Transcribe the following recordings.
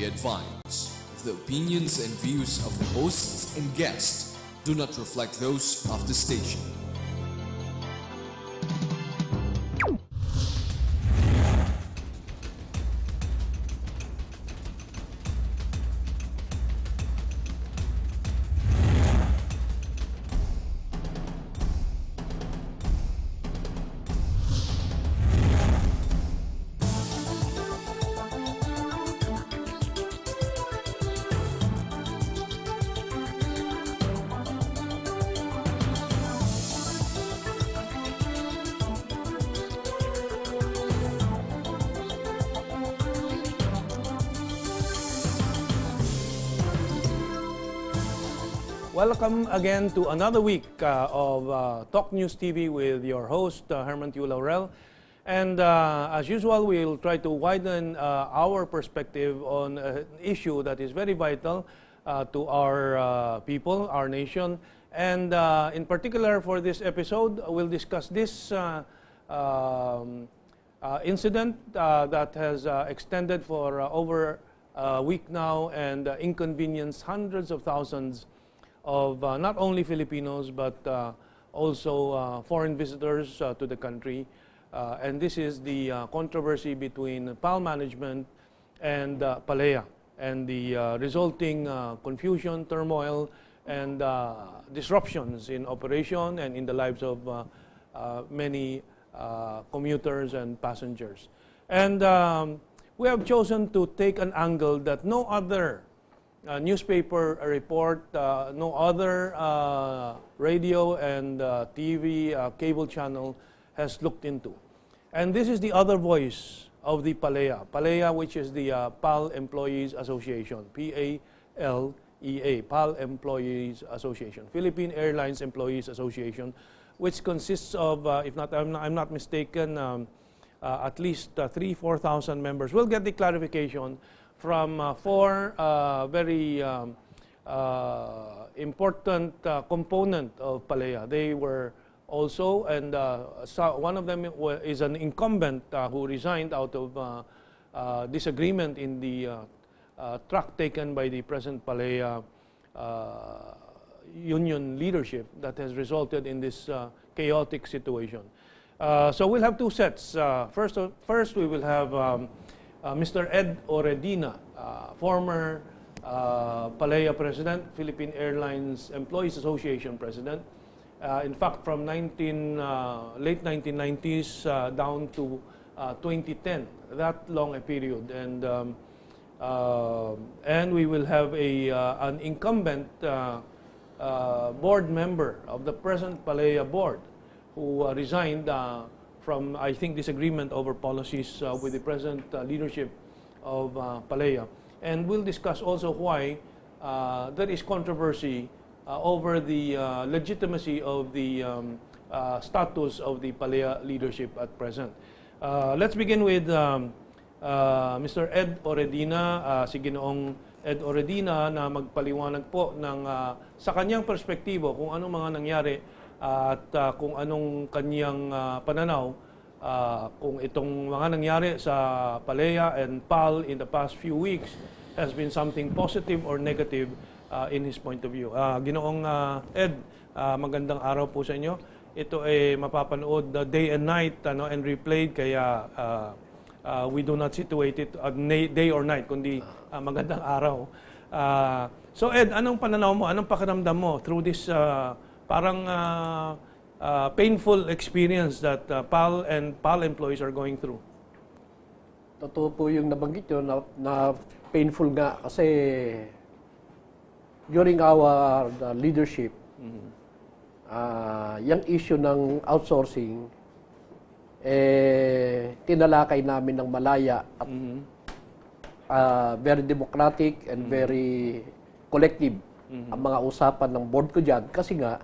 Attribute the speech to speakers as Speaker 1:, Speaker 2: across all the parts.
Speaker 1: Be advised, the opinions and views of the hosts and guests do not reflect those of the station.
Speaker 2: Welcome again to another week of Talk News TV with your host, Herman Tiu Laurel. And as usual, we'll try to widen our perspective on an issue that is very vital to our people, our nation. And in particular for this episode, we'll discuss this incident that has extended for over a week now and inconvenienced hundreds of thousands of not only Filipinos but also foreign visitors to the country. And this is the controversy between PAL management and PALEA and the resulting confusion, turmoil, and disruptions in operation and in the lives of many commuters and passengers. And we have chosen to take an angle that no other newspaper report, no other radio and TV cable channel has looked into. And this is the other voice of the PALEA. PALEA, which is the PAL Employees Association, P-A-L-E-A, PAL Employees Association, Philippine Airlines Employees Association, which consists of, if not, I'm not mistaken, at least 3,000-4,000 members. We'll get the clarification from four very important component of PALEA. They were also, and one of them is an incumbent who resigned out of disagreement in the track taken by the present PALEA union leadership that has resulted in this chaotic situation. So we'll have two sets. First we will have Mr. Ed Oredina, former PALEA President, Philippine Airlines Employees Association President. In fact, from late 1990s down to 2010, that long a period. And we will have an incumbent board member of the present PALEA board who resigned from, I think, disagreement over policies with the present leadership of PALEA. And we'll discuss also why there is controversy over the legitimacy of the status of the PALEA leadership at present. Let's begin with Mr. Ed Oredina, si Ginoong Ed Oredina, na magpaliwanag po ng, sa kanyang perspektibo kung anong mga nangyari at kung anong kanyang pananaw kung itong mga nangyari sa PALEA and PAL in the past few weeks has been something positive or negative in his point of view. Ginoong Ed, magandang araw po sa inyo. Ito ay mapapanood day and night and replayed, kaya we do not situate it day or night, kundi magandang araw. So Ed, anong pananaw mo, anong pakiramdam mo through this parang painful experience that PAL and PAL employees are going through?
Speaker 3: Totoo po yung nabanggit nyo na painful nga kasi during our leadership, yung issue ng outsourcing, tinalakay namin ng malaya at very democratic and very collective ang mga usapan ng board ko dyan kasi nga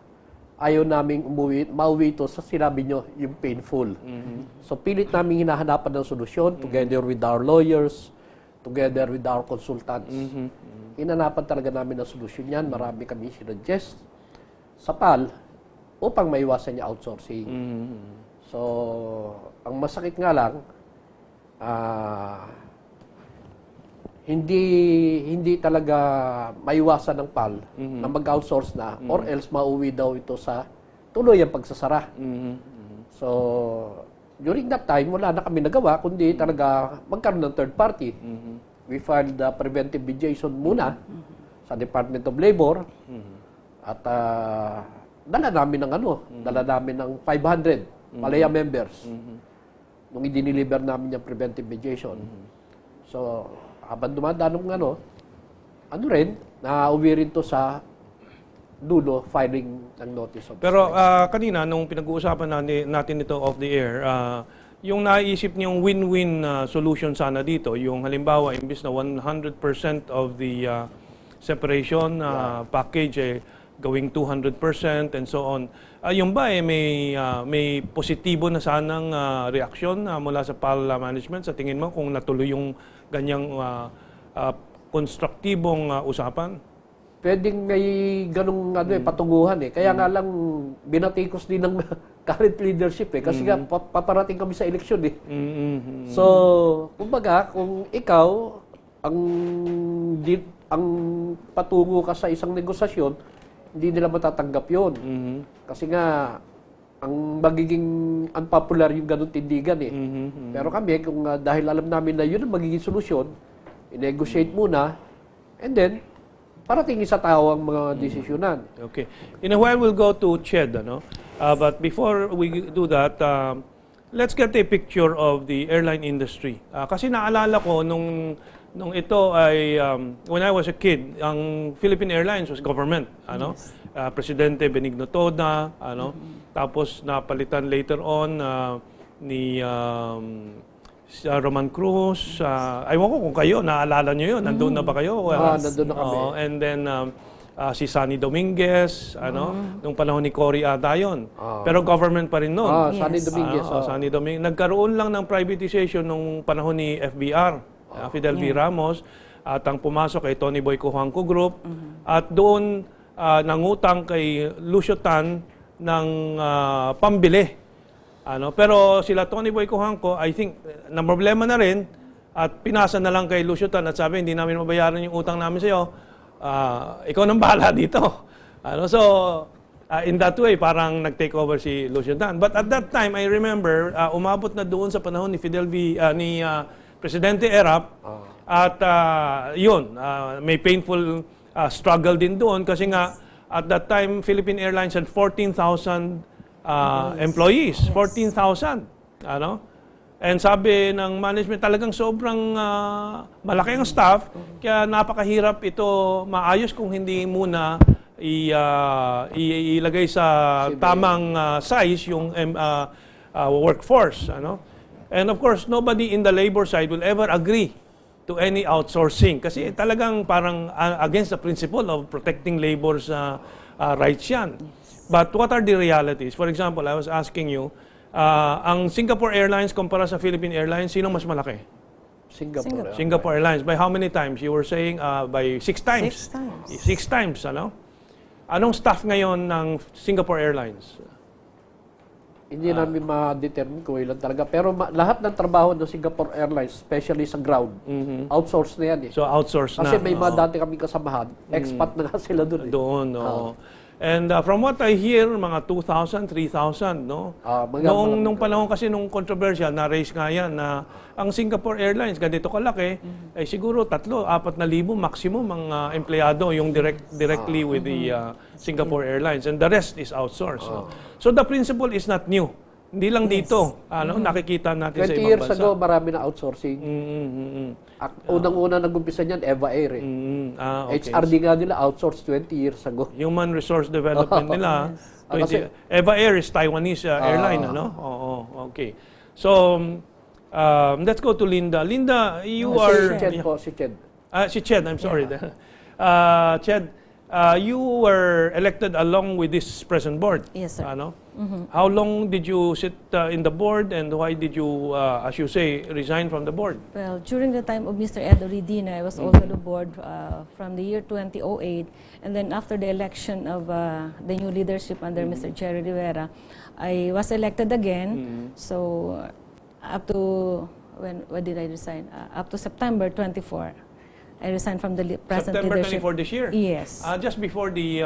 Speaker 3: ayaw naming mauwi ito sa sinabi nyo, yung painful. So pilit namin hinahanapan ng solusyon together with our lawyers, together with our consultants. Hinanapan talaga namin ng solusyon yan. Marami kami sinuggest sa PAL upang maiwasan yung outsourcing. So, ang masakit nga lang, hindi talaga maiwasan ng PAL na mag-outsource na or else mauwi daw ito sa tuloy ang pagsasara. So, during that time, wala na kami nagawa, kundi talaga magkaroon ng third party. We filed the preventive mediation muna sa Department of Labor at dala namin ng 500 Palaya members nung i-deliver namin yung preventive mediation. So, habang dumadaan nauwi rin to sa dulo, filing ng notice of
Speaker 2: Pero
Speaker 3: strike.
Speaker 2: kanina, nung pinag-uusapan natin ito off the air, yung naisip niyong win-win solution sana dito, yung halimbawa, imbis na 100% of the separation package, gawing 200% and so on. Yung ba, may positibo na sanang reaksyon mula sa PAL management sa tingin mo kung natuloy yung ganyang konstruktibong usapan?
Speaker 3: Pwedeng may ganung patunguhan Kaya nga lang binatikos din ng current leadership kasi nga paparating kami sa eleksyon So, kumbaga, kung ikaw ang patungo ka sa isang negosasyon, hindi nila matatanggap 'yon. Kasi nga ang magiging unpopular yung ganung tindigan Pero kami, kung dahil alam namin na yun ang magiging solusyon, i-negotiate muna, and then, parating sa tao ang mga desisyonan.
Speaker 2: Okay. In a while, we'll go to Ched, but before we do that, let's get a picture of the airline industry. Kasi naalala ko, nung ito ay, when I was a kid, ang Philippine Airlines was government,
Speaker 4: Yes.
Speaker 2: Presidente Benigno Toda, tapos napalitan later on ni Roman Cruz. Aywan ko kung kayo, naalala nyo yun, nandun na ba kayo?
Speaker 3: Nandun na kami.
Speaker 2: And then si Sunny Dominguez, nung panahon ni Cory ata yun. Pero government pa rin noon.
Speaker 3: Sunny Dominguez.
Speaker 2: Sunny Dominguez. Nagkaroon lang ng privatization nung panahon ni FBR, Fidel V. Ramos, at ang pumasok kay Tony Boy Cojuangco Group. At doon nangutang kay Lucio Tan ng pambili. Pero sila Tony Boy Cojuangco, I think, na problema na rin at pinasa na lang kay Lucio Tan at sabi, hindi namin mabayaran yung utang namin sa'yo. Ikaw nang bahala dito. In that way, parang nag-take over si Lucio Tan. But at that time, I remember, umabot na doon sa panahon ni Fidel V, ni Presidente Erap. At yun, may painful struggle din doon kasi nga, at that time, Philippine Airlines had 14,000 employees. 14,000. And sabi ng management, talagang sobrang malaki ang staff, kaya napakahirap ito maayos kung hindi muna ilagay sa tamang size yung workforce. And of course, nobody in the labor side will ever agree to any outsourcing kasi talagang parang against the principle of protecting labor's rights yan. But what are the realities? For example, I was asking you, ang Singapore Airlines kumpara sa Philippine Airlines, sino mas malaki?
Speaker 3: Singapore.
Speaker 2: Singapore Airlines. By how many times? You were saying by 6 times.
Speaker 4: 6 times.
Speaker 2: 6 times, Anong staff ngayon ng Singapore Airlines?
Speaker 3: Hindi namin ma-determine kung ilan talaga. Pero lahat ng trabaho ng Singapore Airlines, especially sa ground, outsource na yan
Speaker 2: So outsource na.
Speaker 3: Kasi may mga dati kami kasamahan, expat na nga sila doon
Speaker 2: Doon, no. And from what I hear, mga 2,000, 3,000, no? Nung panahon kasi nung controversial, na-raise nga yan na ang Singapore Airlines, ganito kalaki, ay siguro 3,000-4,000 maximum ang empleyado yung directly with the Singapore Airlines. And the rest is outsourced. No? So the principle is not new. Hindi lang dito, nakikita natin sa
Speaker 3: 20
Speaker 2: ibang
Speaker 3: years
Speaker 2: bansa.
Speaker 3: ago, marami na outsourcing. Unang-una nag-umpisa niyan, Eva Air.
Speaker 2: Okay.
Speaker 3: HRD nga nila, outsourced 20 years ago.
Speaker 2: Human Resource Development nila.
Speaker 3: Kasi-
Speaker 2: Eva Air is Taiwanese airline, Oo, okay. So, let's go to Linda. Linda, you are...
Speaker 3: Si Ched po, si Ched.
Speaker 2: Si Ched, I'm sorry. Ched, you were elected along with this present board.
Speaker 4: Yes, sir.
Speaker 2: How long did you sit in the board and why did you, as you say, resign from the board?
Speaker 4: Well, during the time of Mr. Ed Oridina, I was also the board from the year 2008. And then after the election of the new leadership under Mr. Jerry Rivera, I was elected again. So up to, when did I resign? Up to September 24. I resigned from the present
Speaker 2: September
Speaker 4: leadership.
Speaker 2: 24 this year?
Speaker 4: Yes.
Speaker 2: Just before the,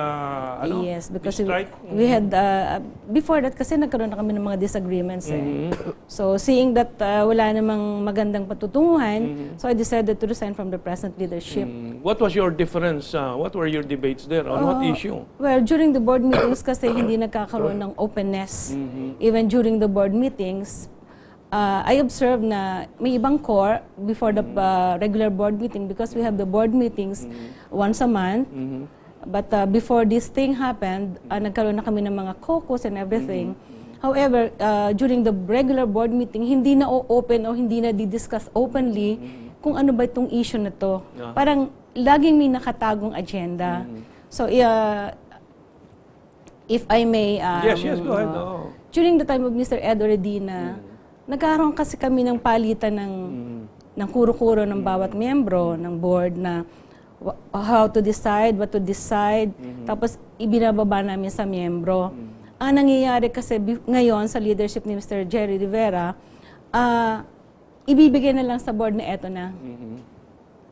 Speaker 4: Yes, because
Speaker 2: the strike?
Speaker 4: we had, before that kasi nagkaroon na kami ng mga disagreements So seeing that wala namang magandang patutunguhan, so I decided to resign from the present leadership.
Speaker 2: What was your difference? What were your debates there? On what issue?
Speaker 4: Well, during the board meetings kasi hindi nagkakaroon ng openness. Even during the board meetings, I observed na may ibang core before the regular board meeting because we have the board meetings once a month. But before this thing happened, nagkaroon na kami ng mga caucus and everything. However, during the regular board meeting, hindi na open o hindi na di-discuss openly kung ano ba itong issue na to. Parang laging may nakatagong agenda. So, if I may...
Speaker 2: yes, go ahead.
Speaker 4: During the time of Mr. Edo Redina, nagkaroon kasi kami ng palitan ng kuro-kuro ng bawat miyembro ng board na how to decide, what to decide, tapos ibinababa namin sa miyembro. Ang nangyayari kasi ngayon sa leadership ni Mr. Jerry Rivera, ibibigay na lang sa board na eto na.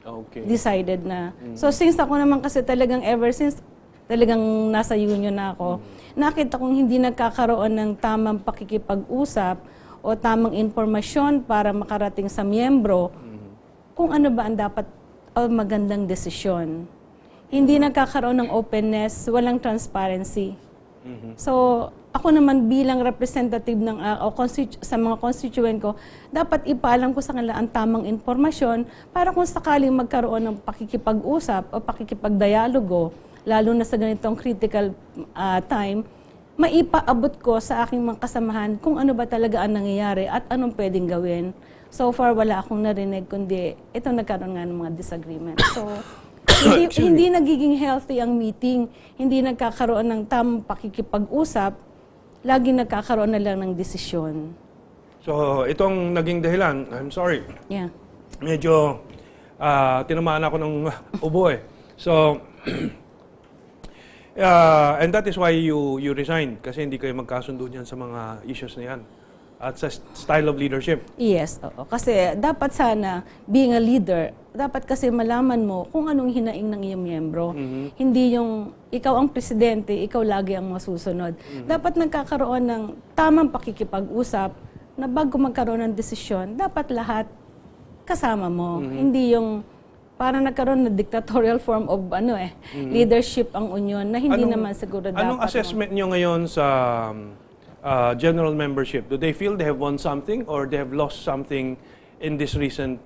Speaker 2: Okay.
Speaker 4: Decided na. So since ako naman kasi talagang ever since talagang nasa union na ako, nakita kong hindi nagkakaroon ng tamang pakikipag-usap o tamang informasyon para makarating sa miyembro kung ano ba ang dapat magandang desisyon. Hindi nagkakaroon ng openness, walang transparency. So, ako naman bilang representative ng sa mga constituent ko, dapat ipaalam ko sa kanila ang tamang informasyon para kung sakaling magkaroon ng pakikipag-usap o pakikipag-dialogo, lalo na sa ganitong critical time, maipaabot ko sa aking mga kasamahan kung ano ba talaga ang nangyayari at anong pwedeng gawin. So far, wala akong narinig, kundi ito nagkaroon nga ng mga disagreement. So, hindi nagiging healthy ang meeting, hindi nagkakaroon ng tamang pakikipag-usap, lagi nagkakaroon na lang ng desisyon.
Speaker 2: So, itong naging dahilan, I'm sorry.
Speaker 4: Yeah.
Speaker 2: Medyo tinamaan ako ng ubo eh. So, and that is why you resigned kasi hindi kayo magkasundo diyan sa mga issues na yan at sa style of leadership.
Speaker 4: Yes, oo. Kasi dapat sana, being a leader, dapat kasi malaman mo kung anong hinaing ng iyong miyembro. Hindi yung ikaw ang presidente, ikaw lagi ang masusunod. Dapat nagkakaroon ng tamang pakikipag-usap na bago magkaroon ng desisyon, dapat lahat kasama mo. Hindi yung parang nagkaroon ng dictatorial form of leadership ang union na hindi naman siguro dapat.
Speaker 2: Anong assessment nyo ngayon sa general membership? Do they feel they have won something or they have lost something in this recent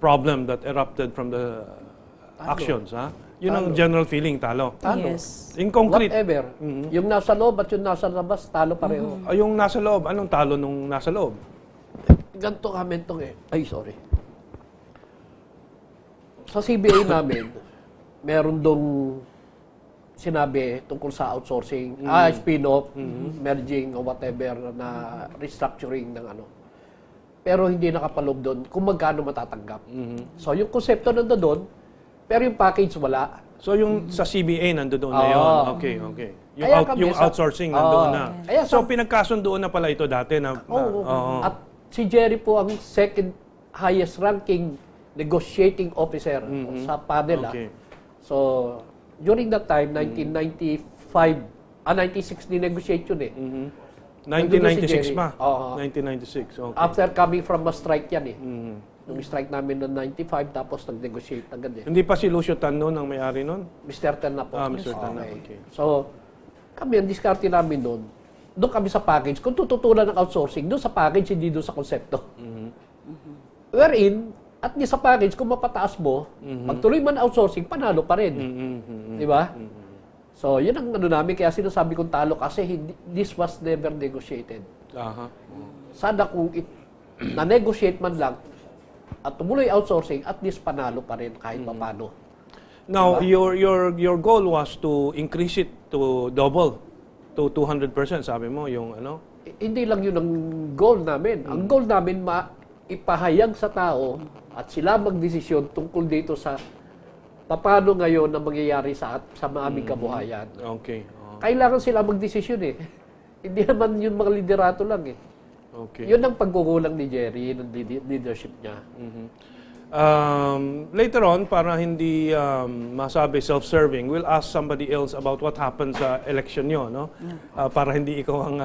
Speaker 2: problem that erupted from the actions? Yun ang general feeling, talo.
Speaker 4: Yes.
Speaker 2: In concrete.
Speaker 3: Whatever. Yung nasa loob at yung nasa labas, talo pareho.
Speaker 2: Yung nasa loob, anong talo nung nasa loob?
Speaker 3: Ganito kami itong sorry. Sa CBA namin, meron dong sinabi tungkol sa outsourcing, spin-off, merging o whatever na restructuring ng ano. Pero hindi nakapaloob doon kung magkano matatanggap. So yung konsepto nandoon doon, pero yung package wala.
Speaker 2: So yung sa CBA nandoon na yun. Okay. Yung outsourcing nandoon na. So pinagkasundoon na pala ito dati na.
Speaker 3: At si Jerry po ang second highest ranking negotiating officer sa panel. So during that time, 1995, 96 ni-negotiate yun eh.
Speaker 2: 1996 pa? 1996, okay.
Speaker 3: After coming from a strike yan eh. Nung strike namin noong 95, tapos nag-negotiate agad eh.
Speaker 2: Hindi pa si Lucio Tan noon ang may-ari noon?
Speaker 3: Mr. Tan na po.
Speaker 2: Mr. Tan na, okay.
Speaker 3: So, kami, ang diskarte namin noon, doon kami sa package. Kung tututulan ng outsourcing, doon sa package, hindi doon sa konsepto. Wherein, at di sa package, kung mapataas mo, magtuloy man outsourcing, panalo pa rin. Di ba? So, yun ang ano namin. Kaya sinasabi kong talo kasi this was never negotiated. Sana kung na-negotiate man lang at tumuloy outsourcing, at least panalo pa rin kahit papano.
Speaker 2: Now, diba? your goal was to increase it to double, to 200%, sabi mo, yung ano?
Speaker 3: Hindi lang yun ang goal namin. Ang goal namin, ipahayag sa tao at sila magdesisyon tungkol dito sa paano ngayon na mangyayari sa aming kabuhayan.
Speaker 2: Okay.
Speaker 3: Kailangan sila magdesisyon eh. Hindi naman yun mga liderato lang eh.
Speaker 2: Okay.
Speaker 3: Yun ang pagkukulang ni Jerry ng leadership niya.
Speaker 2: Later on, para hindi masabi self-serving, we'll ask somebody else about what happened sa election nyo, no? Para hindi ikaw ang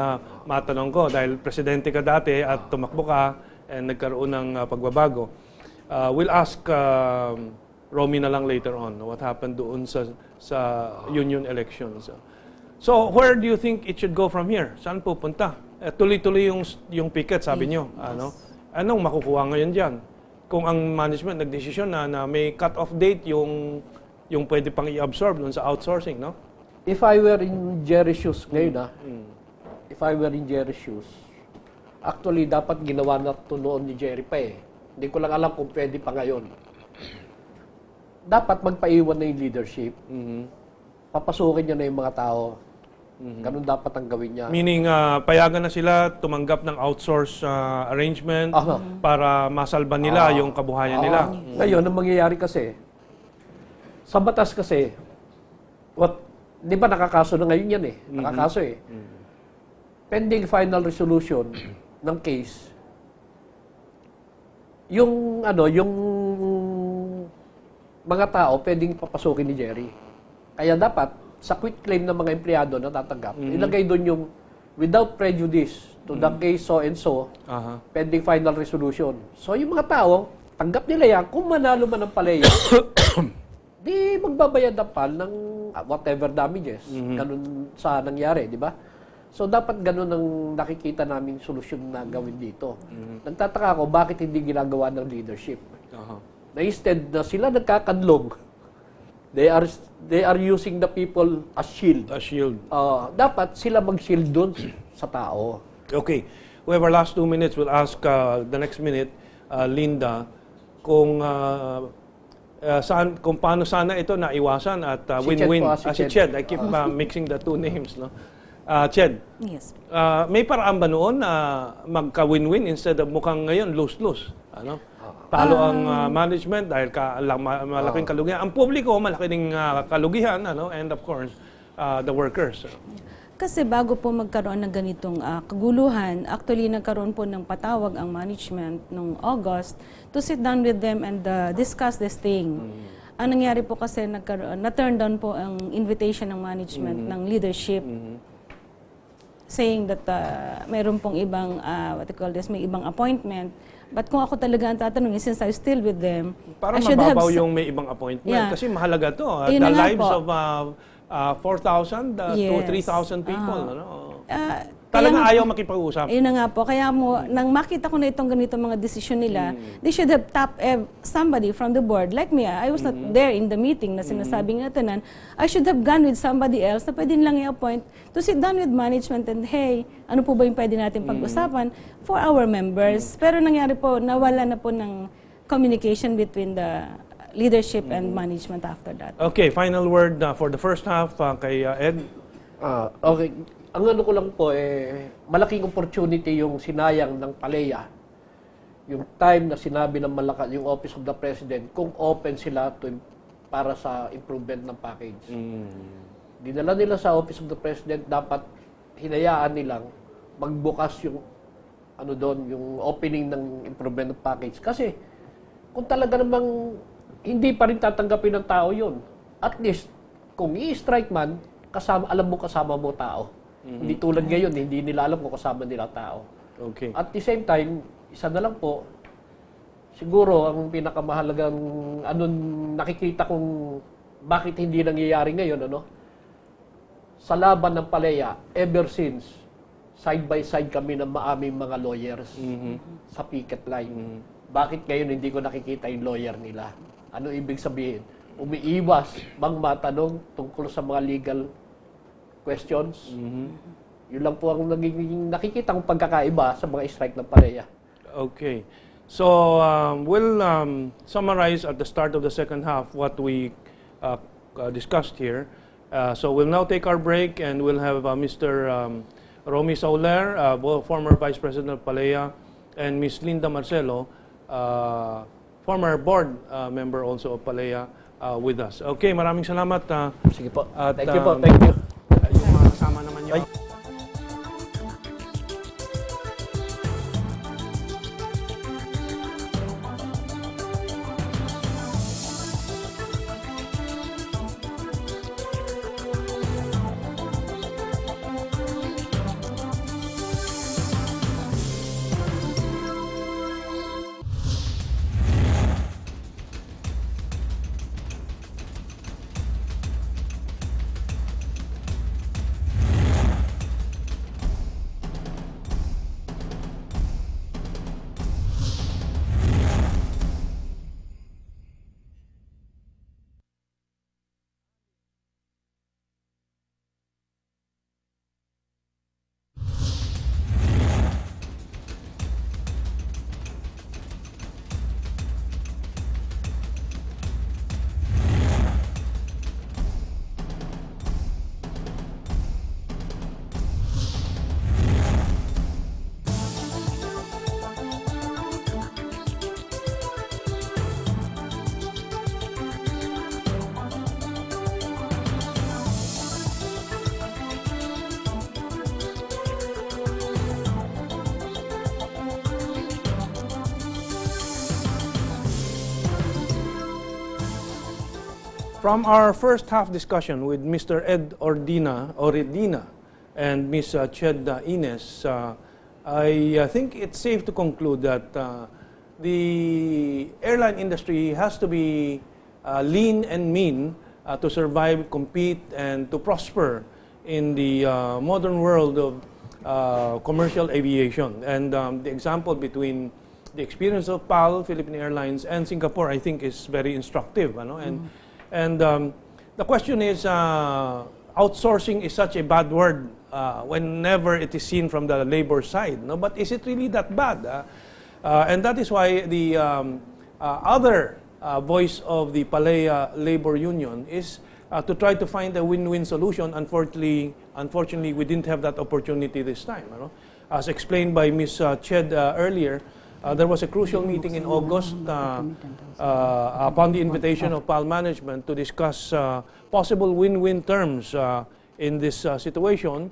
Speaker 2: matanong ko dahil presidente ka dati at tumakbo ka and nagkaroon ng pagbabago. We'll ask Romy na lang later on what happened doon sa union elections. So, where do you think it should go from here? Saan pupunta? Tuloy-tuloy yung picket, sabi nyo. Anong makukuha ngayon dyan? Kung ang management nagdesisyon na may cut-off date yung pwede pang i-absorb dun sa outsourcing, no?
Speaker 3: If I were in Jerry's shoes ngayon, if I were in Jerry's shoes, actually, dapat ginawa na ito noon ni Jerry pa eh. Hindi ko lang alam kung pwede pa ngayon. Dapat magpaiwan na yung leadership. Papasukin niya na yung mga tao. Ganun dapat ang gawin niya.
Speaker 2: Meaning, payagan na sila tumanggap ng outsource arrangement para masalba nila yung kabuhayan nila.
Speaker 3: Ngayon, ang mangyayari kasi, sa batas kasi, di ba nakakaso na ngayon yan eh? Nakakaso eh. Pending final resolution ng case, yung mga tao pwedeng papasukin ni Jerry. Kaya dapat, sa quit claim ng mga empleyado na tatanggap, ilagay doon yung without prejudice to the case so and so, pending final resolution. So yung mga tao, tanggap nila yan, kung manalo man ang palaya, di magbabayad ang PAL ng whatever damages. Ganun sa nangyari, di ba? So dapat ganun ang nakikita naming solusyon na gawin dito. Nagtataka ako, bakit hindi ginagawa ng leadership? Na instead na sila nagkakadlong, they are using the people as shield.
Speaker 2: A shield.
Speaker 3: Dapat sila mag-shield doon sa tao.
Speaker 2: Okay. We have our last 2 minutes. We'll ask the next minute, Linda, kung paano sana ito naiwasan at win-win. Si Ched. I keep mixing the two names. No? Ched,
Speaker 4: Yes.
Speaker 2: may paraan ba noon na magka-win-win instead of mukhang ngayon lose-lose? Ano? Talo ang management dahil malaking kalugihan. Ang publiko, malaki ding kalugihan, and of course, the workers.
Speaker 4: Kasi bago po magkaroon ng ganitong kaguluhan, actually nagkaroon po ng patawag ang management noong August to sit down with them and discuss this thing. Ang nangyari po kasi na-turn down po ang invitation ng management, ng leadership, saying that mayroon pong ibang, may ibang appointment. But kung ako talaga ang tatanungin, since I'm still with them,
Speaker 2: para mababaw yung may ibang appointment. Kasi mahalaga to. The lives of 4,000 to 3,000 people. Talagang ayaw makipag-usap.
Speaker 4: Yun na nga po. Kaya nang makita ko na itong ganito mga desisyon nila, they should have tapped somebody from the board. Like me, I was not there in the meeting na sinasabing natin. I should have gone with somebody else na pwede lang i-appoint to sit down with management and, hey, ano po ba yung pwede natin pag-usapan for our members. Pero nangyari po, nawala na po ng communication between the leadership and management after that.
Speaker 2: Okay, final word for the first half kay Ed.
Speaker 3: Okay. Ang ano ko lang po, malaking opportunity yung sinayang ng PALEA. Yung time na sinabi ng yung Office of the President, kung open sila para sa improvement ng package. Dinala nila sa Office of the President, dapat hinayaan nilang magbukas yung yung opening ng improvement ng package. Kasi kung talaga namang hindi pa rin tatanggapin ng tao yun, at least kung i-strike man, alam mo kasama mo tao. Hindi tulad ngayon, hindi nila alam kung kasama nila tao.
Speaker 2: Okay.
Speaker 3: At the same time, isa na lang po, siguro ang pinakamahalagang nakikita kong bakit hindi nangyayari ngayon, sa laban ng PALEA, ever since, side by side kami ng maaming mga lawyers sa picket line. Bakit ngayon hindi ko nakikita yung lawyer nila? Ano ibig sabihin? Umiiwas bang matanong tungkol sa mga legal questions? Yun lang po ang nakikita kong pagkakaiba sa mga strike ng PALEA.
Speaker 2: Okay. So, we'll summarize at the start of the second half what we discussed here. So, we'll now take our break and we'll have Mr. Romy Sauler, former Vice President of PALEA, and Ms. Linda Marcelo, former board member also of PALEA, with us. Okay, maraming salamat.
Speaker 3: Sige po. Thank you po. Thank you.
Speaker 2: Yung mga kasama naman yung... From our first half discussion with Mr. Ed Oredina and Ms. Ched Ines, I think it's safe to conclude that the airline industry has to be lean and mean to survive, compete, and to prosper in the modern world of commercial aviation. And the example between the experience of PAL, Philippine Airlines, and Singapore, I think, is very instructive. And the question is, outsourcing is such a bad word whenever it is seen from the labor side. No? But is it really that bad? And that is why the other voice of the Palea Labor Union is to try to find a win-win solution. Unfortunately, we didn't have that opportunity this time. As explained by Ms. Ched earlier, there was a crucial meeting in August upon the invitation of PAL management to discuss possible win-win terms in this situation,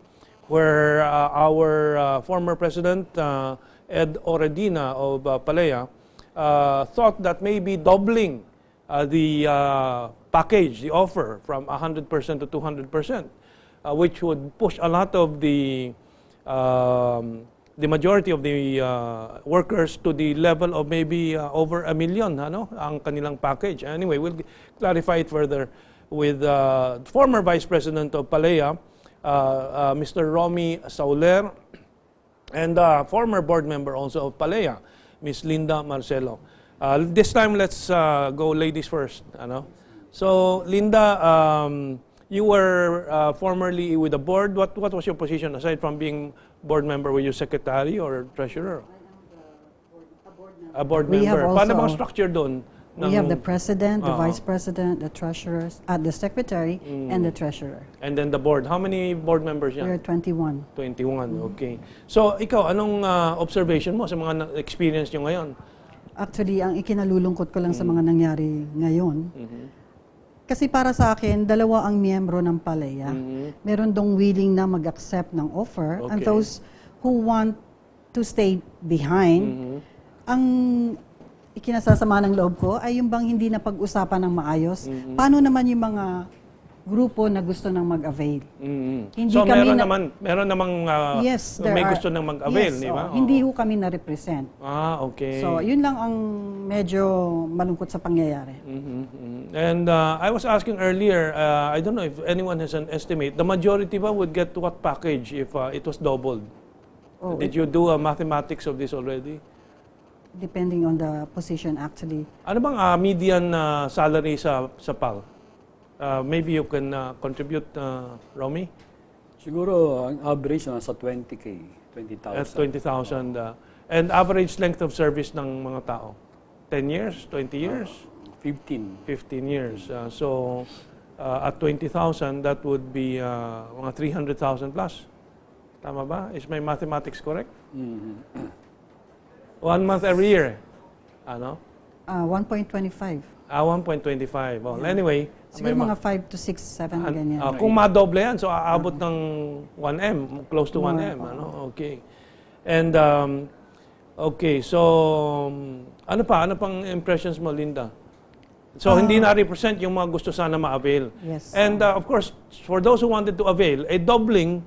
Speaker 2: where our former president, Ed Oredina of Palea, thought that maybe doubling the package, the offer, from 100% to 200%, which would push a lot of the majority of the workers to the level of maybe over 1 million, ang kanilang package. Anyway, we'll clarify it further with former Vice President of Palea, Mr. Romy Sauler, and former board member also of Palea, Ms. Linda Marcelo. This time, let's go ladies first. So, Linda, you were formerly with the board. What was your position aside from being board member? Were you secretary or treasurer? A board member.
Speaker 5: We have also,
Speaker 2: paano bang structure doon?
Speaker 5: We have the president, the vice president, the treasurers, the secretary, and the treasurer.
Speaker 2: And then the board. How many board members yan?
Speaker 5: We are 21.
Speaker 2: 21, okay. So, ikaw, anong observation mo sa mga experience nyo ngayon?
Speaker 5: Actually, ang ikinalulungkot ko lang sa mga nangyari ngayon, kasi para sa akin, dalawa ang miyembro ng Palea. Meron dong willing na mag-accept ng offer, and those who want to stay behind. Ang ikinasasama ng loob ko ay yung bang hindi na pag-usapan ng maayos. Paano naman yung mga grupo na gusto nang mag-avail? Hindi
Speaker 2: so
Speaker 5: kami
Speaker 2: meron namang
Speaker 5: yes,
Speaker 2: may gusto nang mag-avail, di ba?
Speaker 5: Hindi ho kami na-represent.
Speaker 2: Okay.
Speaker 5: So, yun lang ang medyo malungkot sa pangyayari.
Speaker 2: And I was asking earlier, I don't know if anyone has an estimate, the majority ba would get what package if it was doubled? Did you do a mathematics of this already?
Speaker 5: Depending on the position, actually.
Speaker 2: Ano bang median salary sa PAL? Maybe you can contribute, Romy?
Speaker 6: Siguro, ang average sa 20K, 20,000.
Speaker 2: At 20,000. And average length of service ng mga tao? 10 years? 20 years?
Speaker 6: 15.
Speaker 2: 15 years. So, at 20,000, that would be mga 300,000 plus. Tama ba? Is my mathematics correct? 1 month every year.
Speaker 5: 1.25.
Speaker 2: 1.25. Well, anyway.
Speaker 5: Siguro mga 5 to 6, 7, ganyan.
Speaker 2: Kung madoble yan, so aabot ng 1M, close to 1M. Okay. And, okay, so, ano pang impressions mo, Linda? So, hindi na-represent yung mga gusto sana ma-avail.
Speaker 5: Yes.
Speaker 2: And, of course, for those who wanted to avail, a doubling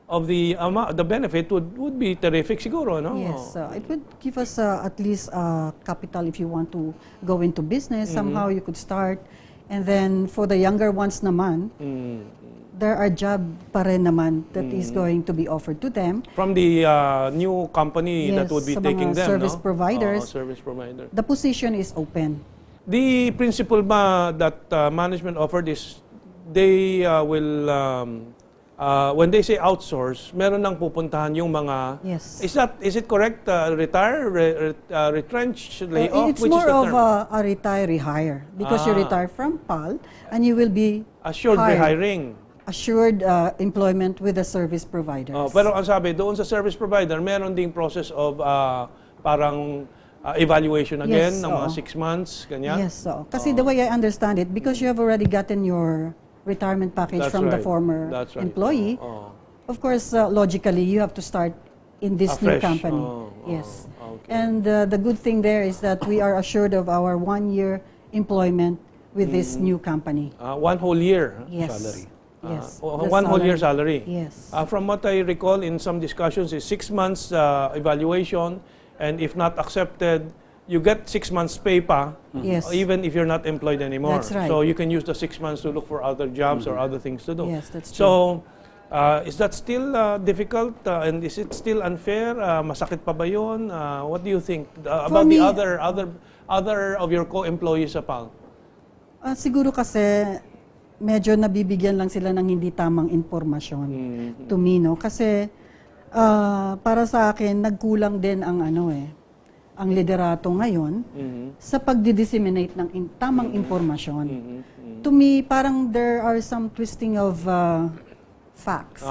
Speaker 2: of the benefit would be terrific siguro, no?
Speaker 5: Yes, it would give us at least capital if you want to go into business. Somehow you could start. And then for the younger ones naman, there are job pa rin naman that is going to be offered to them.
Speaker 2: From the new company that would be taking them,
Speaker 5: service providers.
Speaker 2: Service provider.
Speaker 5: The position is open.
Speaker 2: The principle ba that management offered is they will when they say outsource, meron nang pupuntahan yung mga...
Speaker 5: Yes.
Speaker 2: Is it correct? Retire, retrench, lay off?
Speaker 5: It's
Speaker 2: Which
Speaker 5: more
Speaker 2: is the
Speaker 5: of
Speaker 2: term?
Speaker 5: a retire, rehire. Because you retire from PAL and you will be
Speaker 2: assured
Speaker 5: hired.
Speaker 2: rehiring.
Speaker 5: Assured employment with the service providers.
Speaker 2: Pero ang sabi, doon sa service provider, meron ding process of parang evaluation again ng mga 6 months, ganyan?
Speaker 5: Yes, so. Kasi the way I understand it, because you have already gotten your retirement package from the former employee, of course, logically, you have to start in this new company. Yes.
Speaker 2: Okay.
Speaker 5: And the good thing there is that we are assured of our 1-year employment with this new company.
Speaker 2: 1 whole year.
Speaker 5: Yes.
Speaker 6: Salary.
Speaker 5: Yes.
Speaker 2: Uh,
Speaker 5: The
Speaker 2: 1 whole year salary.
Speaker 5: Yes.
Speaker 2: From what I recall in some discussions is 6 months evaluation, and if not accepted, you get 6 months pay pa,
Speaker 5: Yes.
Speaker 2: even if you're not employed anymore.
Speaker 5: That's right.
Speaker 2: So you can use the 6 months to look for other jobs or other things to do.
Speaker 5: Yes, that's true.
Speaker 2: So, is that still difficult and is it still unfair? Masakit pa ba yun? What do you think about
Speaker 5: me-
Speaker 2: the other of your co-employees sa PAL?
Speaker 5: Siguro kasi medyo nabibigyan lang sila ng hindi tamang impormasyon to me, no? Kasi para sa akin, nagkulang din ang ang liderato ngayon sa pagdi-disseminate ng tamang impormasyon. To me, parang there are some twisting of facts.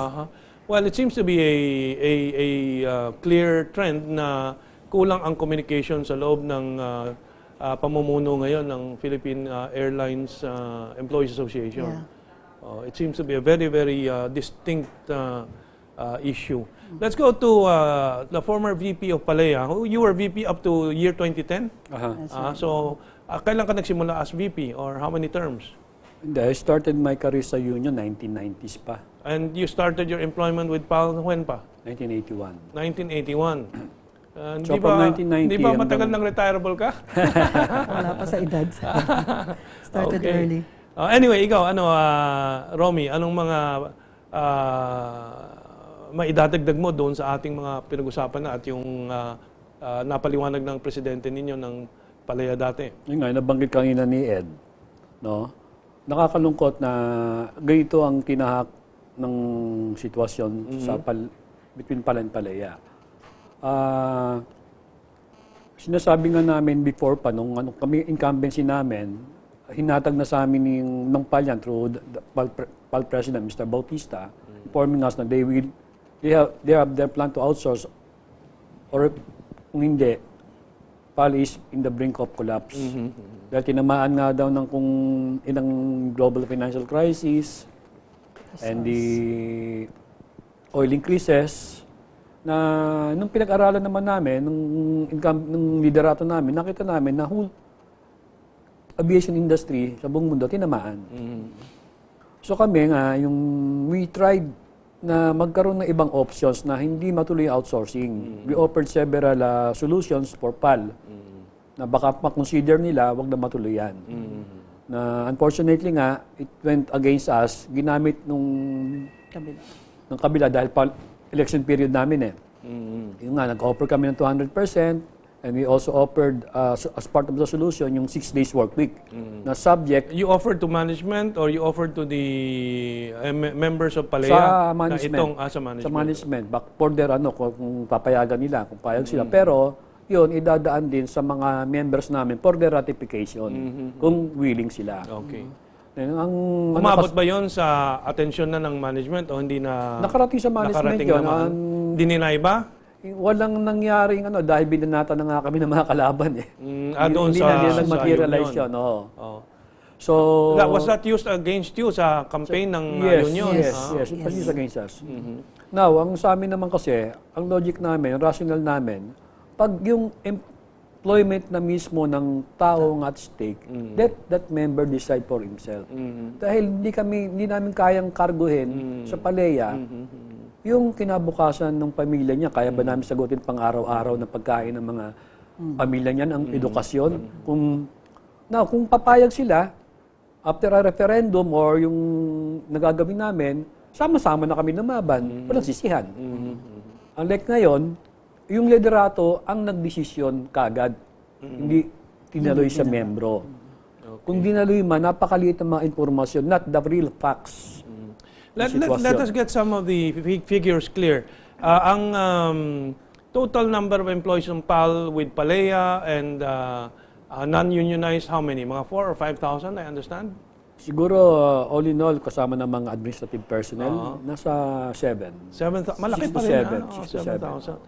Speaker 2: Well, it seems to be a clear trend na kulang ang communication sa loob ng pamumuno ngayon ng Philippine Airlines Employees Association.
Speaker 5: Yeah.
Speaker 2: It seems to be a very, very distinct issue. Let's go to the former VP of Palea. You were VP up to year 2010? So, kailan ka nagsimula as VP or how many terms?
Speaker 6: Hindi, I started my career sa union 1990s pa.
Speaker 2: And you started your employment with PAL when pa?
Speaker 6: 1981.
Speaker 2: 1981.
Speaker 6: So, from 1990
Speaker 2: Di ba matagal
Speaker 6: hanggang-
Speaker 2: nang retireable ka?
Speaker 5: Wala pa sa edad. Started
Speaker 2: Okay.
Speaker 5: early.
Speaker 2: Anyway, ikaw, Romy, anong mga maidadagdag mo doon sa ating mga pinag-usapan na at yung napaliwanag ng presidente ninyo ng Palea dati?
Speaker 6: Yun nga, nabanggit kanina ni Ed, no? Nakakalungkot na ganito ang tinahak ng sitwasyon sa between Palea and Palea. Sinasabi nga namin before pa, nung kami incumbency namin, hinatag na sa amin ng PAL through the PAL President, Mr. Bautista, informing us na they have their plan to outsource, or kung hindi, PAL is in the brink of collapse. Dahil tinamaan nga daw ng kung ilang global financial crisis and the oil increases, na nung pinag-aralan naman namin, nung liderato namin, nakita namin na whole aviation industry sa buong mundo tinamaan. So kami nga, we tried na magkaroon ng ibang options na hindi matuloy yung outsourcing. We offered several solutions for PAL na baka ma-consider nila, wag na matuloy yan. Na unfortunately nga, it went against us, ginamit ng kabila dahil election period namin Yung nga, nag-offer kami ng 200%, and we also offered, as part of the solution, yung 6 days work week na subject.
Speaker 2: You offered to management or you offered to the members of Palea?
Speaker 6: Sa management.
Speaker 2: Sa management.
Speaker 6: Sa management. For their, kung papayagan nila, kung payag sila. Pero, yun, idadaan din sa mga members namin for their ratification, kung willing sila.
Speaker 2: Okay.
Speaker 6: Umabot
Speaker 2: ba yon sa atensyon na ng management o hindi na
Speaker 6: nakarating sa management yun.
Speaker 2: Dininay ba?
Speaker 6: Walang nangyaring dahil binanata na nga kami ng mga kalaban
Speaker 2: Doon
Speaker 6: hindi na nag-materialize yun. So,
Speaker 2: was that used against you sa campaign ng union?
Speaker 6: Yes. It was used against us. Now, ang sa amin naman kasi, ang logic namin, rational namin, pag yung employment na mismo ng taong at stake, let that member decide for himself. Dahil hindi namin kayang karguhin sa Palea yung kinabukasan ng pamilya niya. Kaya ba namin sagutin pang araw-araw na pagkain ng mga pamilya niya, ng edukasyon? Kung papayag sila, after a referendum or yung nagagawin namin, sama-sama na kami lumaban, walang sisihan. Unlike ngayon, yung liderato ang nagdesisyon kagad, hindi tinaloy sa membro. Kung dinaloy man, napakaliit ng mga informasyon, not the real facts.
Speaker 2: Let us get some of the figures clear. Ang total number of employees ng PAL with Palea and non-unionized, how many? Mga 4,000 or 5,000, I understand?
Speaker 6: Siguro, all in all, kasama ng mga administrative personnel, nasa 7.
Speaker 2: 7,000. Malaki pa rin. 7,000.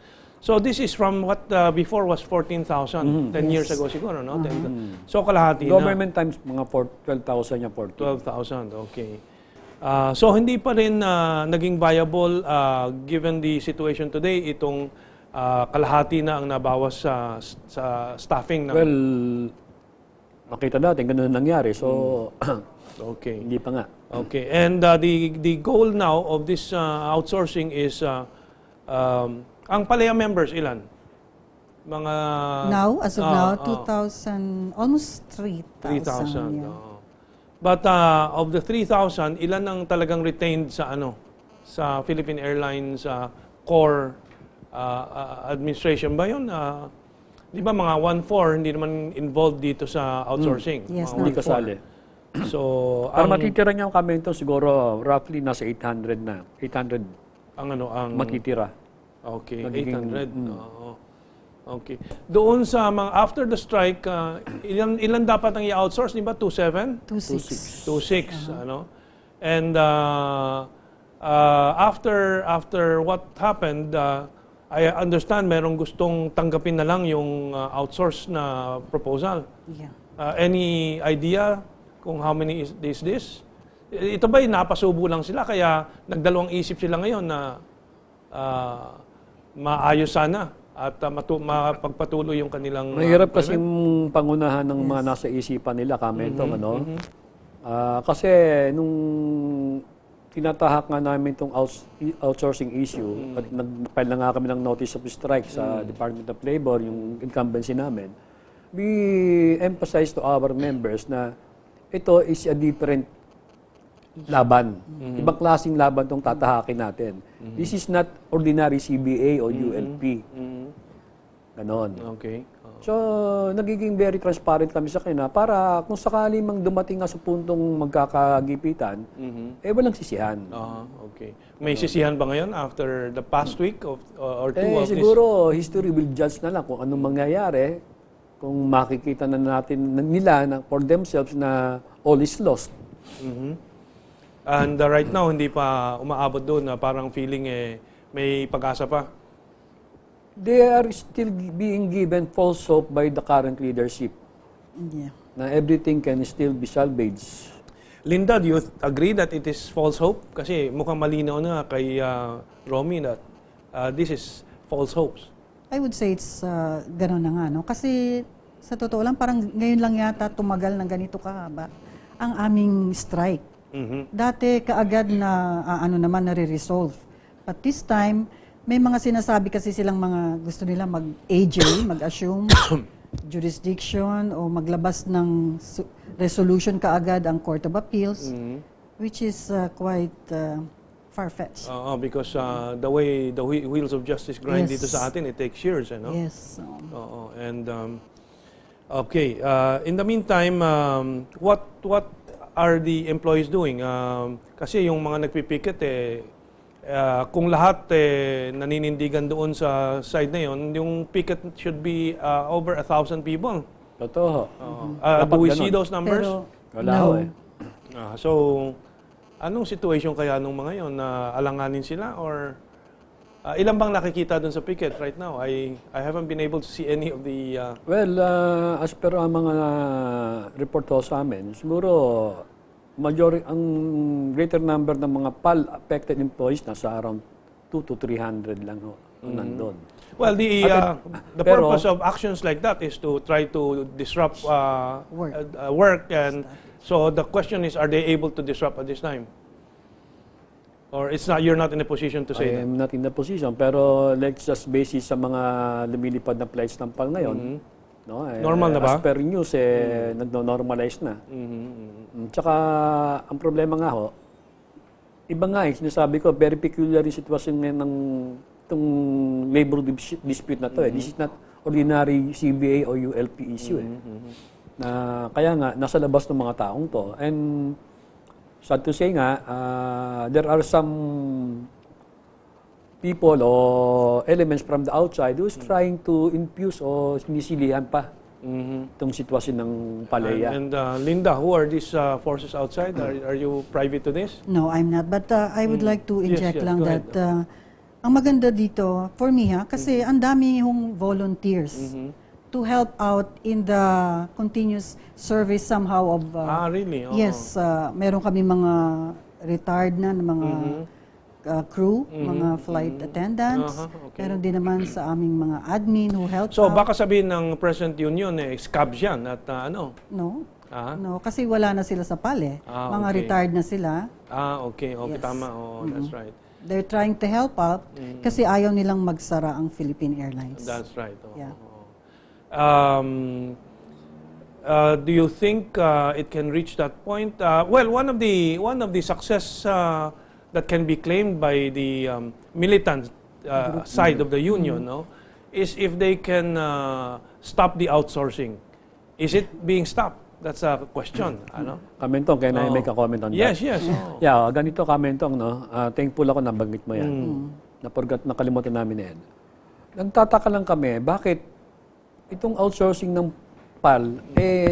Speaker 2: So this is from what before was 14,000, 10 years ago siguro, no? So kalahati na.
Speaker 6: Government times mga 12,000 yung
Speaker 2: 12,000, okay. So hindi pa rin naging viable given the situation today itong kalahati na ang nabawas sa staffing ng
Speaker 6: Well, makita natin, ganun ang nangyari. So,
Speaker 2: Okay.
Speaker 6: hindi pa nga.
Speaker 2: Okay. And the goal now of this outsourcing is ang Palaya members ilan? Mga
Speaker 5: Now, as of now,
Speaker 2: 2,000.
Speaker 5: 2,000, almost 3,000.
Speaker 2: 3,000.
Speaker 5: Yeah.
Speaker 2: But of the 3,000, ilan ang talagang retained sa sa Philippine Airlines core administration ba 'yun? Di ba mga 1/4 hindi naman involved dito sa outsourcing?
Speaker 5: Yes,
Speaker 2: Mga
Speaker 5: no.
Speaker 6: Hindi
Speaker 2: 1/4.
Speaker 6: kasali.
Speaker 2: So,
Speaker 6: Para matitira niya kami ito, siguro roughly nasa 800 na. 800
Speaker 2: ang
Speaker 6: matitira.
Speaker 2: Okay,
Speaker 6: Magiging-
Speaker 2: 800. Oo. Okay. Doon sa mga after the strike, ilan dapat ang i-outsource, di ba? 27?
Speaker 5: 2,600.
Speaker 2: 26, ano? And after what happened, I understand merong gustong tanggapin na lang yung outsource na proposal.
Speaker 5: Yeah.
Speaker 2: Any idea kung how many is this? Ito ba'y napasubo lang sila kaya nagdalawang isip sila ngayon na maayos sana at mapagpatuloy yung kanilang
Speaker 6: Mahirap kasi
Speaker 2: employment?
Speaker 6: pangunahan ng mga nasa isipan nila, Kamentong, ano? Kasi nung tinatahak nga namin itong outsourcing issue, at nag-file na nga kami ng notice of strike sa Department of Labor, yung incumbency namin, we emphasize to our members na ito is a different laban. Ibang klaseng laban itong tatahakin natin. This is not ordinary CBA o ULP. Ganon.
Speaker 2: Okay.
Speaker 6: So, nagiging very transparent kami sa kanya para kung sakali mang dumating nga sa puntong magkakagipitan, walang sisihan.
Speaker 2: Okay. May sisihan ba ngayon after the past week or two of this?
Speaker 6: Siguro, history will judge na lang kung anong mangyayari, kung makikita na natin nila na for themselves na all is lost.
Speaker 2: And right now, hindi pa umaabot doon na parang feeling may pag-asa pa.
Speaker 6: They are still being given false hope by the current leadership
Speaker 5: Yeah.
Speaker 6: na everything can still be salvaged.
Speaker 2: Linda, do you agree that it is false hope? Kasi mukhang malinaw na kay Romy that this is false hopes.
Speaker 5: I would say it's gano'n na nga, no? Kasi sa totoo lang, parang ngayon lang yata tumagal ng ganito kahaba ang aming strike. Dati kaagad na naman nare-resolve. But this time, may mga sinasabi kasi silang mga gusto nila mag-AJ, mag-assume jurisdiction o maglabas ng resolution kaagad ang Court of Appeals, which is quite far-fetched.
Speaker 2: Because the way the wheels of justice grind
Speaker 5: Yes.
Speaker 2: dito sa atin, it takes years, ano?
Speaker 5: Yes.
Speaker 2: Oo. And okay, in the meantime, what are the employees doing? Kasi yung mga nagpipiket kung lahat naninindigan doon sa side na yon, yung picket should be over 1,000 people.
Speaker 6: Totoo.
Speaker 2: Do we
Speaker 6: ganun.
Speaker 2: see those numbers?
Speaker 5: Pero,
Speaker 6: Wala
Speaker 5: no.
Speaker 6: ho eh.
Speaker 2: So, anong situation kaya nung mga yon na alanganin sila or ilan bang nakikita doon sa picket right now? I haven't been able to see any of the
Speaker 6: Well, as per ang mga report ho sa amin, siguro ang greater number ng mga PAL-affected employees nasa around 200 to 300 lang ho nandun.
Speaker 2: well, the
Speaker 6: pero-
Speaker 2: purpose of actions like that is to try to disrupt
Speaker 5: Work.
Speaker 2: work, and so the question is, are they able to disrupt at this time? Or you're not in a position to say
Speaker 6: I am not in the position, pero let's just basis sa mga lumilipad na flights ng PAL ngayon. No,
Speaker 2: Normal na ba?
Speaker 6: As per news, nagno-normalize na. Tsaka, ang problema nga ho, iba nga sinasabi ko, very peculiar yung sitwasyon ngayon ng itong labor dispute na to. This is not ordinary CBA o ULP issue. Na, kaya nga, nasa labas ng mga taong to. And sad to say nga, there are some people o elements from the outside who's trying to infuse o sinisilihan pa itong sitwasyon ng Palaya.
Speaker 2: And Linda, who are these forces outside? Are you private to this?
Speaker 5: No, I'm not. But I would like to
Speaker 2: Yes,
Speaker 5: inject
Speaker 2: yes,
Speaker 5: lang
Speaker 2: go
Speaker 5: that
Speaker 2: ahead.
Speaker 5: ang maganda dito, for me kasi ang dami yung volunteers to help out in the continuous service somehow of...
Speaker 2: Really? Oo.
Speaker 5: Yes, meron kami mga retired na mga crew, mga flight attendants.
Speaker 2: Okay.
Speaker 5: Meron din naman sa aming mga admin who help
Speaker 2: So
Speaker 5: out.
Speaker 2: baka sabihin ng President Union, scabs yan at ano?
Speaker 5: No,
Speaker 2: Ah,
Speaker 5: no, kasi wala na sila sa PAL mga
Speaker 2: okay.
Speaker 5: retired na sila.
Speaker 2: okay,
Speaker 5: Yes.
Speaker 2: tama. Oh, that's right.
Speaker 5: They're trying to help out kasi ayaw nilang magsara ang Philippine Airlines.
Speaker 2: That's right. Oh,
Speaker 5: Yeah.
Speaker 2: Do you think it can reach that point? Well, one of the success that can be claimed by the militant side of the union, no, is if they can stop the outsourcing. Is it being stopped? That's a question. Ano?
Speaker 6: Kamentong, can I make a comment on that?
Speaker 2: Yes. Oh.
Speaker 6: Yeah, ganito Kamentong, no? Thankful ako na banggit mo yan. Nakalimutan namin Ed. Nagtataka lang kami, bakit itong outsourcing ng PAL,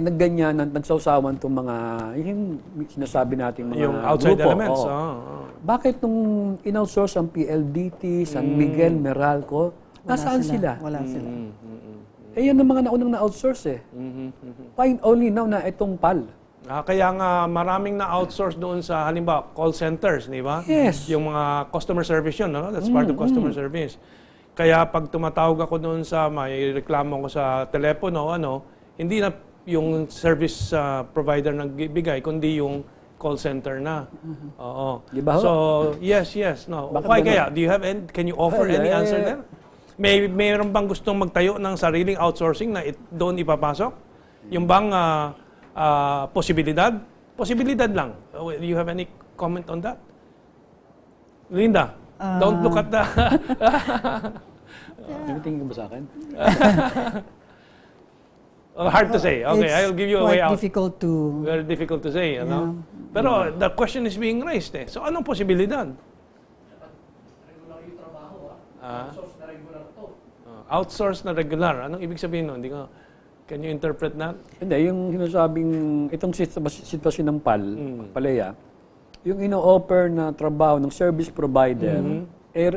Speaker 6: nagganyanan, nagsawsawan itong mga, yung sinasabi natin mga
Speaker 2: Yung outside
Speaker 6: grupo.
Speaker 2: elements.
Speaker 6: Oo. Bakit nung in-outsource ang PLDT, San Miguel, Meralco, nasaan sila?
Speaker 5: Wala sila.
Speaker 6: Yan ang mga naunang na-outsource Find only now na itong PAL.
Speaker 2: Kaya nga maraming na-outsource doon sa halimbawa call centers, di ba?
Speaker 6: Yes.
Speaker 2: Yung mga customer service yun, no? That's part of customer service. Kaya pag tumatawag ako doon sa may reklamo ko sa telepono, hindi na yung service provider nagbibigay, kundi yung call center na. Oo.
Speaker 6: Di ba ho?
Speaker 2: So, yes. No.
Speaker 6: Bakit
Speaker 2: Why
Speaker 6: ganun?
Speaker 2: kaya? Do you have can you offer any answer there? Mayroon bang gustong magtayo ng sariling outsourcing na doon ipapasok? Yung bang posibilidad? Posibilidad lang. Do you have any comment on that? Linda, don't look at the...
Speaker 6: Tingin mo sa akin?
Speaker 2: Hard to say. Okay, I'll give you a way out.
Speaker 5: Difficult to...
Speaker 2: Very difficult to say, Pero the question is being raised So anong posibilidad? Outsource na regular. Anong ibig sabihin nun? Can you interpret that?
Speaker 6: Hindi, yung sinasabing, itong sitwasyon ng PAL, Palaya, yung ino-offer na trabaho ng service provider,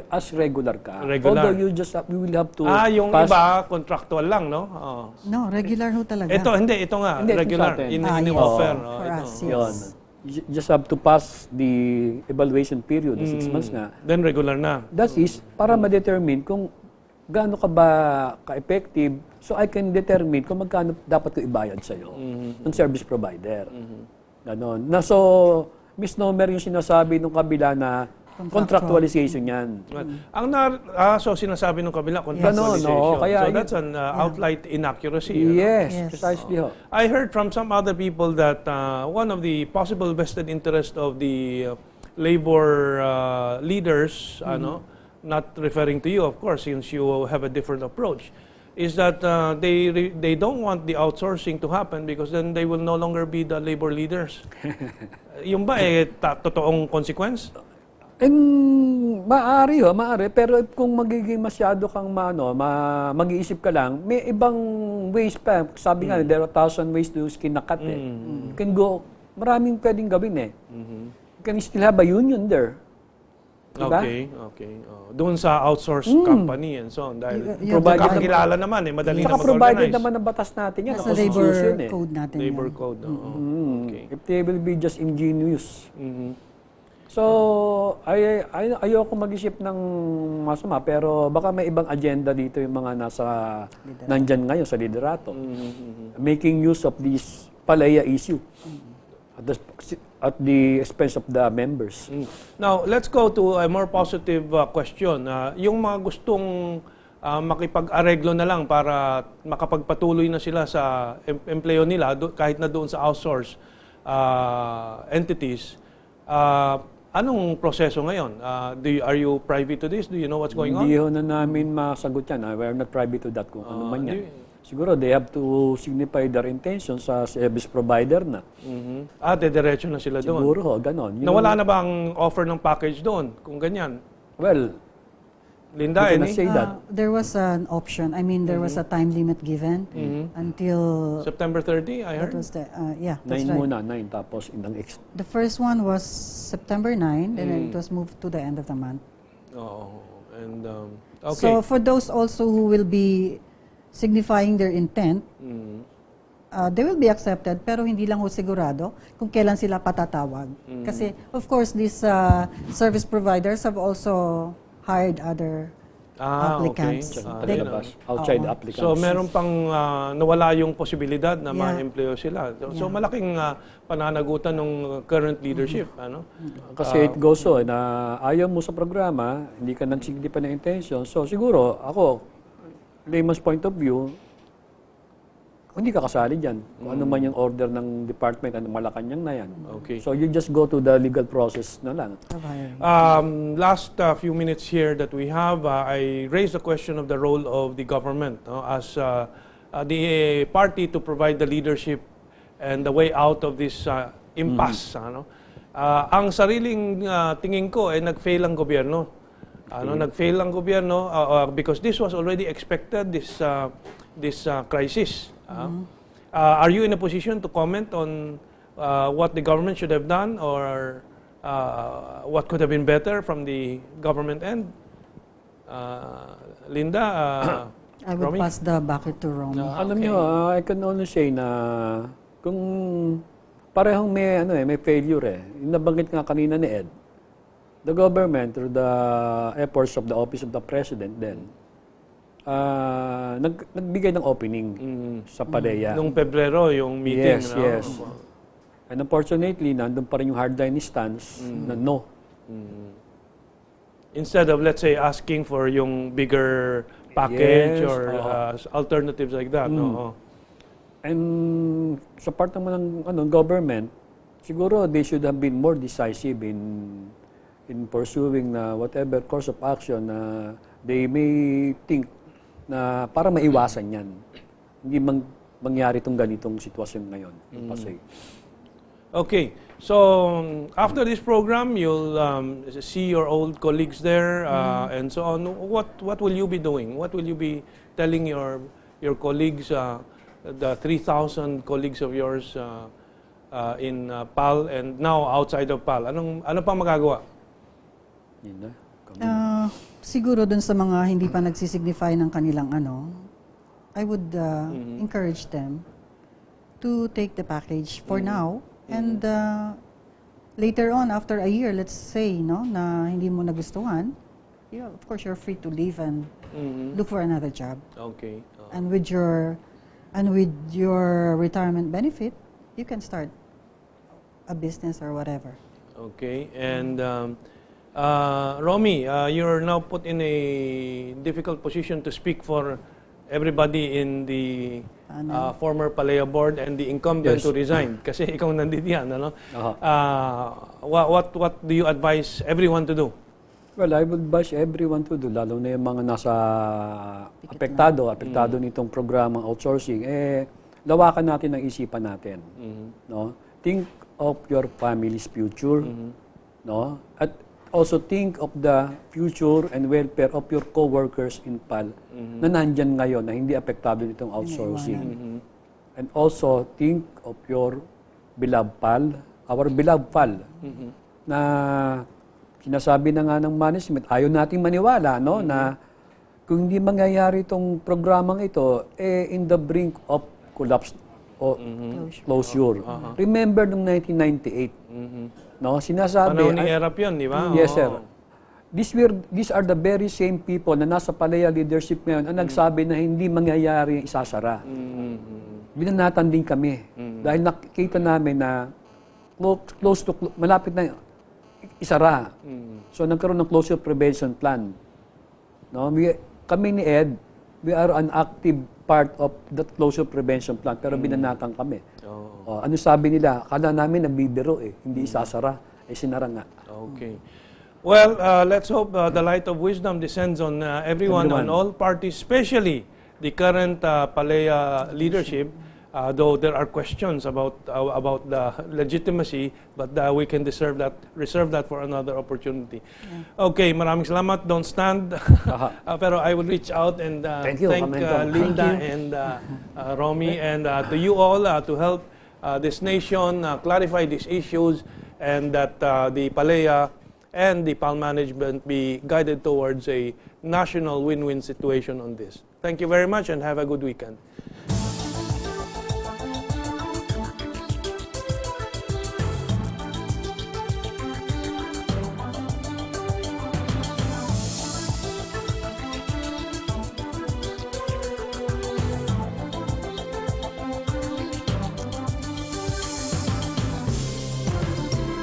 Speaker 6: as regular ka.
Speaker 2: Regular.
Speaker 6: Although you will have to
Speaker 2: Yung
Speaker 6: pass.
Speaker 2: iba, contractual lang, no?
Speaker 5: No, regular ho talaga.
Speaker 2: Ito nga,
Speaker 6: Hindi,
Speaker 2: regular.
Speaker 6: ito sa atin.
Speaker 2: Ini-offer.
Speaker 5: For us, yes.
Speaker 6: Yun. You just have to pass the evaluation period, 6 months nga.
Speaker 2: Then regular na.
Speaker 6: That is, para ma-determine kung gaano ka ba ka-effective, so I can determine kung magkano dapat ko ibayad sa'yo ng service provider. Ganon. So, misnomer yung sinasabi ng kabila na contractualization yan.
Speaker 2: So sinasabi ng kabila, contractualization.
Speaker 6: Kaya
Speaker 2: so that's an outright inaccuracy.
Speaker 6: Yes, precisely ho.
Speaker 2: I heard from some other people that one of the possible vested interest of the labor leaders, not referring to you, of course, since you have a different approach, is that they don't want the outsourcing to happen because then they will no longer be the labor leaders. Yung ba totoong consequence?
Speaker 6: Maaari, pero kung magiging masyado kang mag-iisip ka lang, may ibang ways pa. Sabi nga, there are 1,000 ways to skin a cat. You can go, maraming pwedeng gawin You can still have a union there. Diba?
Speaker 2: Okay. Doon sa outsourced company and so on. Dahil kakilala naman madali na
Speaker 6: mag-organize. Provided naman ang batas natin yan.
Speaker 5: Sa labor code natin.
Speaker 2: Labor code. Okay.
Speaker 6: If they will be just ingenious. So, ayoko mag-isip ng masama, pero baka may ibang agenda dito yung mga nandyan ngayon sa liderato. Making use of this Palaya issue at the expense of the members.
Speaker 2: Now, let's go to a more positive question. Yung mga gustong makipag-areglo na lang para makapagpatuloy na sila sa empleyo nila kahit na doon sa outsource entities, anong proseso ngayon? Are you privy to this? Do you know what's going on?
Speaker 6: Hindi ho na namin masagot yan. We're not privy to that kung ano man yan. Siguro they have to signify their intention sa service provider na.
Speaker 2: Dediretso na sila doon.
Speaker 6: Siguro ho, ganon.
Speaker 2: Nawala na ba ang offer ng package doon? Kung ganyan.
Speaker 6: Well,
Speaker 2: Linda,
Speaker 6: we cannot say that.
Speaker 5: There was an option. I mean, there was a time limit given until...
Speaker 2: September 30, I heard?
Speaker 5: That was that's
Speaker 6: 9
Speaker 5: right.
Speaker 6: muna, 9. Tapos
Speaker 5: The first one was September 9, then it was moved to the end of the month.
Speaker 2: And, okay.
Speaker 5: So for those also who will be signifying their intent, they will be accepted, pero hindi lang ho sigurado kung kailan sila patatawag. Kasi, of course, these service providers have also hired other applicants.
Speaker 2: Okay.
Speaker 6: Outside
Speaker 5: Oo.
Speaker 6: applicants.
Speaker 2: So meron pang nawala yung posibilidad na
Speaker 5: Yeah.
Speaker 2: ma-empleo sila. So
Speaker 5: Yeah.
Speaker 2: malaking pananagutan ng current leadership, ano?
Speaker 6: Kasi it goes so, na ayaw mo sa programa, hindi ka nagsigli pa ng intention. So siguro, ako, layman's point of view, hindi ka kasali dyan. Kung ano man yung order ng department, ano Malacanang na yan.
Speaker 2: Okay.
Speaker 6: So you just go to the legal process na lang.
Speaker 2: Last few minutes here that we have, I raised the question of the role of the government as the party to provide the leadership and the way out of this impasse. Ano? Ang sariling tingin ko ay nag-fail ang gobyerno. Nag-fail ang gobyerno because this was already expected, this crisis. Are you in a position to comment on what the government should have done or what could have been better from the government end? Linda,
Speaker 5: I would
Speaker 2: Romy?
Speaker 5: pass the bucket to Romy.
Speaker 6: Alam nyo, I can only say na kung parehong may failure Yung nabanggit nga kanina ni Ed, the government through the efforts of the Office of the President then, nagbigay ng opening sa PALEA.
Speaker 2: Noong Pebrero, yung meeting.
Speaker 6: Yes,
Speaker 2: no?
Speaker 6: yes. And unfortunately, nandun pa rin yung hardline stance na no.
Speaker 2: Instead of, let's say, asking for yung bigger package
Speaker 6: Yes,
Speaker 2: or alternatives like that. No?
Speaker 6: And sa part naman ng government, siguro they should have been more decisive in pursuing na whatever course of action na they may think na para maiwasan yan. Hindi mangyari itong ganitong sitwasyon ngayon. Pasay.
Speaker 2: Okay. So, after this program, you'll see your old colleagues there and so on. What will you be doing? What will you be telling your colleagues, the 3,000 colleagues of yours in PAL and now outside of PAL? Ano pang magagawa?
Speaker 6: Yun na.
Speaker 5: Siguro dun sa mga hindi pa nagsisignify ng kanilang I would encourage them to take the package for now and later on after a year, let's say na hindi mo nagustuhan, of course you're free to leave and look for another job.
Speaker 2: Okay.
Speaker 5: And with your retirement benefit, you can start a business or whatever.
Speaker 2: Okay. And Romy, you're now put in a difficult position to speak for everybody in the former PALEA board and the incumbent
Speaker 6: Yes.
Speaker 2: to resign. Kasi ikaw nandito yan, ano? What do you advise everyone to do?
Speaker 6: Well, I would advise everyone to do, lalo na yung mga nasa apektado nitong programang outsourcing, lawakan natin ang isipan natin. No? Think of your family's future. No? At also think of the future and welfare of your co-workers in PAL na nandyan ngayon na hindi apektado nitong outsourcing. And also think of your beloved PAL, our beloved PAL, na sinasabi na nga ng management, ayaw nating maniwala na kung hindi mangyayari itong programang ito, in the brink of collapse o closure. Remember noong 1998, sinasabi...
Speaker 2: Panahon ni Erap yun, di ba?
Speaker 6: Yes, sir. These are the very same people na nasa PALEA leadership ngayon ang nagsabi na hindi mangyayari yung isasara. Binanatan din kami. Dahil nakikita namin na malapit na isara. So nagkaroon ng closure prevention plan. Kami ni Ed, we are an active part of that closure prevention plan pero binanatan kami. Ano sabi nila? Akala namin nagbibiro hindi isasara. Sinara nga.
Speaker 2: Okay. Well, let's hope the light of wisdom descends on everyone, on all parties, especially the current PALEA leadership, though there are questions about the legitimacy, but we can reserve that for another opportunity. Okay, maraming salamat. Don't stand. Pero I will reach out and
Speaker 6: Thank you,
Speaker 2: Linda and Romy and to you all to help this nation clarify these issues and that the PALEA and the PAL management be guided towards a national win-win situation on this. Thank you very much and have a good weekend.